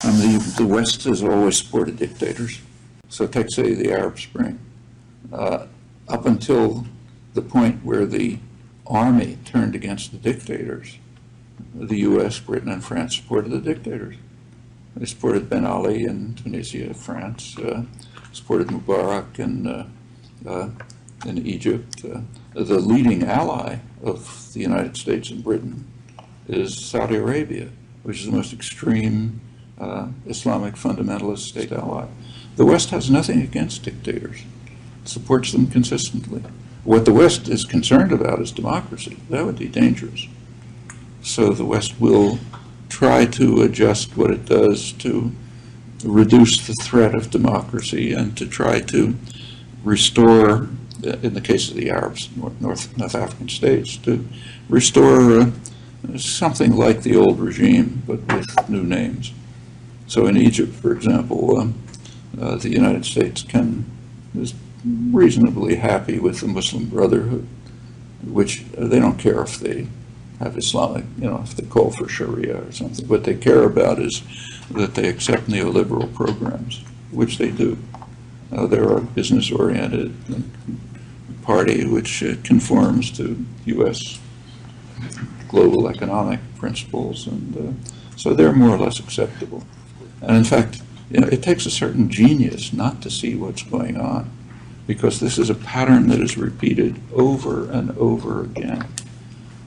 The West has always supported dictators. So take, say, the Arab Spring. Up until the point where the army turned against the dictators, the U.S., Britain, and France supported the dictators. They supported Ben Ali in Tunisia, France, supported Mubarak in Egypt. The leading ally of the United States and Britain is Saudi Arabia, which is the most extreme Islamic fundamentalist state ally. The West has nothing against dictators. It supports them consistently. What the West is concerned about is democracy. That would be dangerous. So the West will try to adjust what it does to reduce the threat of democracy and to try to restore, in the case of the Arabs, North African states, to restore something like the old regime, but with new names. So in Egypt, for example, the United States is reasonably happy with the Muslim Brotherhood, which they don't care if they have Islamic, if they call for Sharia or something. What they care about is that they accept neoliberal programs, which they do. They're a business-oriented party which conforms to U.S. global economic principles, and so they're more or less acceptable. And in fact, it takes a certain genius not to see what's going on, because this is a pattern that is repeated over and over again.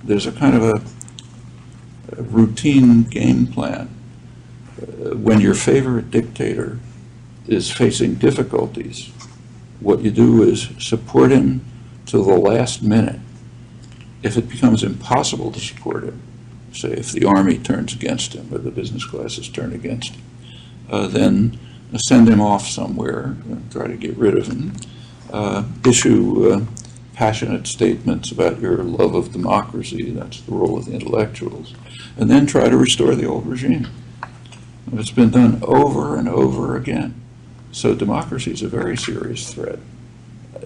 There's a kind of a routine game plan. When your favorite dictator is facing difficulties, what you do is support him to the last minute. If it becomes impossible to support him, say if the army turns against him or the business classes turn against him, then send him off somewhere, try to get rid of him, issue passionate statements about your love of democracy, that's the role of the intellectuals, and then try to restore the old regime. It's been done over and over again. So democracy is a very serious threat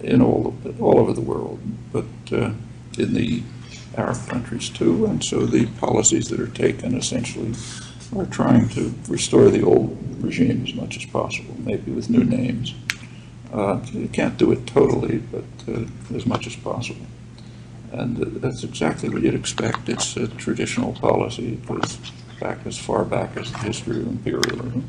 in all over the world, but in the Arab countries too, and so the policies that are taken essentially are trying to restore the old regime as much as possible, maybe with new names. You can't do it totally, but as much as possible. And that's exactly what you'd expect. It's a traditional policy. It goes back as far back as the history of imperialism.